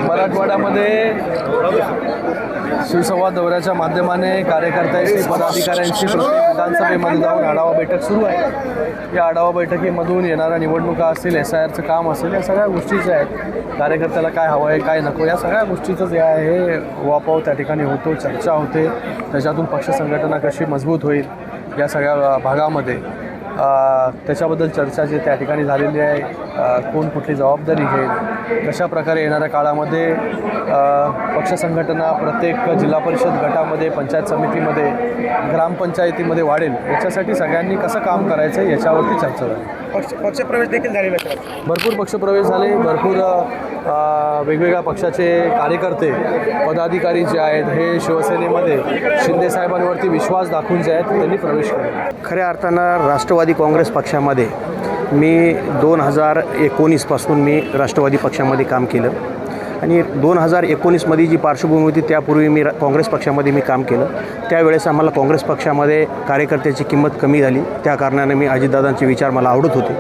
मराठवाड्यामध्ये शिवसंवाद दौऱ्याच्या माध्यमाने कार्यकर्त्यांशी पदाधिकाऱ्यांशी प्रत्येक विधानसभेमध्ये जाऊन आढावा बैठक सुरू आहे। या आढावा बैठकीमधून येणाऱ्या निवडणुका असतील, SIRचं काम असेल, या सगळ्या गोष्टीच आहेत। कार्यकर्त्याला काय हवं आहे, काय नको, या सगळ्या गोष्टीचं जे आहे हे वापाव त्या ठिकाणी होतो, चर्चा होते। त्याच्यातून पक्ष संघटना कशी मजबूत होईल या सगळ्या भागामध्ये त्याच्याबद्दल चर्चा जी त्या ठिकाणी झालेली आहे। कोण कुठली जबाबदारी घेईल, कशा प्रकारे येणाऱ्या काळामध्ये पक्ष संघटना प्रत्येक जिल्हा परिषद गटामध्ये, पंचायत समितीमध्ये, ग्रामपंचायतीमध्ये वाढेल, याच्यासाठी सगळ्यांनी कसं काम करायचं याच्यावरती चर्चा झाली। पक्षप्रवेश देखील झालेला आहे। भरपूर पक्षप्रवेश झाले, भरपूर वेगवेगळ्या पक्षाचे कार्यकर्ते, पदाधिकारी जे आहेत हे शिवसेनेमध्ये शिंदे साहेबांवरती विश्वास दाखवून जे आहेत त्यांनी प्रवेश केला। खऱ्या अर्थानं राष्ट्रवादी काँग्रेस पक्षामध्ये मी 2019पासून मी राष्ट्रवादी पक्षामध्ये काम केलं आणि 2019मध्ये जी पार्श्वभूमी होती त्यापूर्वी मी काँग्रेस पक्षामध्ये मी काम केलं। त्यावेळेस आम्हाला काँग्रेस पक्षामध्ये कार्यकर्त्याची किंमत कमी झाली, त्या कारणाने मी अजितदादांचे विचार मला आवडत होते।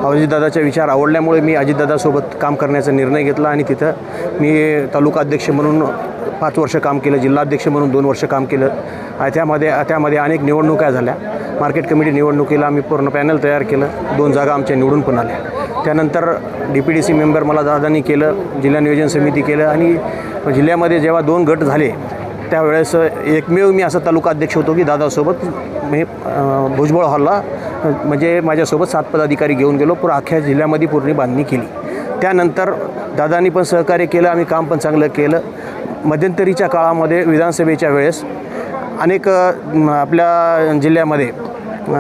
अजितदादाचे विचार आवडल्यामुळे मी अजितदादासोबत काम करण्याचा निर्णय घेतला आणि तिथं मी तालुका अध्यक्ष म्हणून 5 वर्ष काम केलं, जिल्हाध्यक्ष म्हणून 2 वर्ष काम केलं। त्यामध्ये अनेक निवडणुका झाल्या। मार्केट कमिटी निवडणुकीला आम्ही पूर्ण पॅनल तयार केलं, 2 जागा आमच्या निवडून पण आल्या। त्यानंतर DPDC मेंबर मला दादांनी केलं, जिल्हा नियोजन समिती केलं आणि जिल्ह्यामध्ये जेव्हा 2 गट झाले त्यावेळेस एकमेव मी असा तालुका अध्यक्ष होतो की दादासोबत मी भुजबळ हॉलला म्हणजे माझ्यासोबत 7 पदाधिकारी घेऊन गेलो, पूर्ण अख्ख्या जिल्ह्यामध्ये पूर्ण बांधणी केली। त्यानंतर दादांनी पण सहकार्य केलं, आम्ही काम पण चांगलं केलं। मध्यंतरीच्या काळामध्ये विधानसभेच्या वेळेस अनेक आपल्या जिल्ह्यामध्ये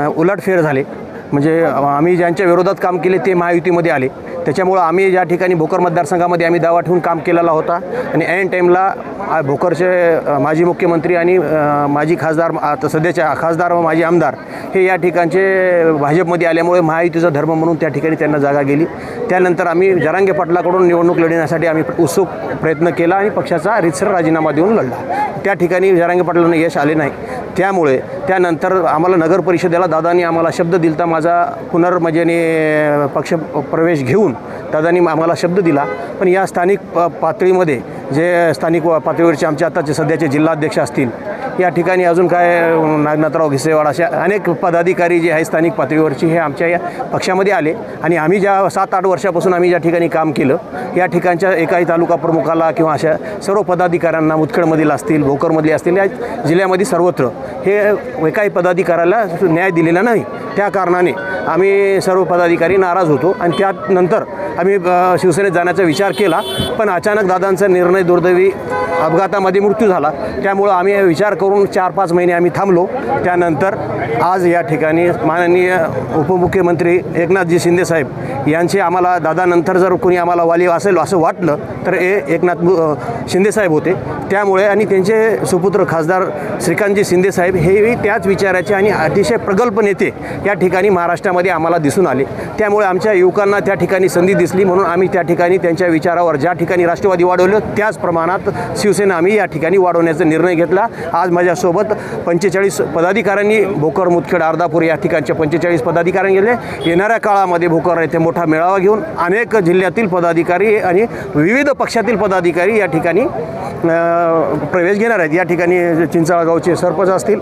उलटफेर झाले, म्हणजे आम्ही ज्यांच्या विरोधात काम केले ते महायुतीमध्ये आले। त्याच्यामुळं आम्ही ज्या ठिकाणी भोकर मतदारसंघामध्ये आम्ही दावा ठेवून काम केलेला होता आणि ऐन टाईमला भोकरचे माजी मुख्यमंत्री आणि माजी खासदार, आता सध्याच्या खासदार व माजी आमदार हे या ठिकाणचे भाजपमध्ये आल्यामुळे महायुतीचा धर्म म्हणून त्या ठिकाणी त्यांना जागा गेली। त्यानंतर आम्ही जरांगे पाटलाकडून निवडणूक लढवण्यासाठी आम्ही उत्सुक प्रयत्न केला आणि पक्षाचा रीतसर राजीनामा देऊन लढला। त्या ठिकाणी जरांगे पाटलांना यश आले नाही, त्यामुळे त्यानंतर आम्हाला नगर परिषदेला दादांनी आम्हाला शब्द दिलता, माझा पुनर्मजेने पक्ष प्रवेश घेऊन दादांनी आम्हाला शब्द दिला। पण या स्थानिक पातळीमध्ये जे स्थानिक पातळीवरचे आमचे आताचे सध्याचे जिल्हाध्यक्ष असतील, या ठिकाणी अजून काय नागनाथराव घिसेवाड अशा अनेक पदाधिकारी जे आहे स्थानिक पातळीवरची हे आमच्या या पक्षामध्ये आले आणि आम्ही ज्या 7-8 वर्षापासून आम्ही ज्या ठिकाणी काम केलं या ठिकाणच्या एकाही तालुका प्रमुखाला किंवा अशा सर्व पदाधिकाऱ्यांना, मुदखेडमधील असतील, भोकरमधले असतील, या जिल्ह्यामध्ये सर्वत्र हे एकाही पदाधिकाऱ्याला न्याय दिलेला नाही। त्या कारणाने आम्ही सर्व पदाधिकारी नाराज होतो आणि त्यानंतर आम्ही शिवसेनेत जाण्याचा विचार केला। पण अचानक दादांचा निर्णय दुर्दैवी अपघातामध्ये मृत्यू झाला, त्यामुळं आम्ही विचार करून 4-5 महिने आम्ही थांबलो। त्यानंतर आज या ठिकाणी माननीय उपमुख्यमंत्री एकनाथजी शिंदेसाहेब यांचे आम्हाला दादानंतर जर कोणी आम्हाला वाली असेल असं वाटलं तर एकनाथ शिंदेसाहेब होते। त्यामुळे आणि त्यांचे सुपुत्र खासदार श्रीकांतजी शिंदेसाहेब हेही त्याच विचाराचे आणि अतिशय प्रगल्भ नेते या ठिकाणी महाराष्ट्रामध्ये आम्हाला दिसून आले। त्यामुळे आमच्या युवकांना त्या ठिकाणी संधी दिसली, म्हणून आम्ही त्या ठिकाणी त्यांच्या विचारावर ज्या ठिकाणी राष्ट्रवादी वाढवलं त्याच प्रमाणात शिवसेना आम्ही या ठिकाणी वाढवण्याचा निर्णय घेतला। आज माझ्यासोबत 45 पदाधिकाऱ्यांनी भोकर, मुदखेड, अर्धापूर या ठिकाणच्या 45 पदाधिकारी गेले। येणाऱ्या काळामध्ये भोकर येथे मोठा मेळावा घेऊन अनेक जिल्ह्यातील पदाधिकारी आणि विविध पक्षातील पदाधिकारी या ठिकाणी प्रवेश घेणार आहेत। या ठिकाणी चिंचाळगावचे सरपंच असतील।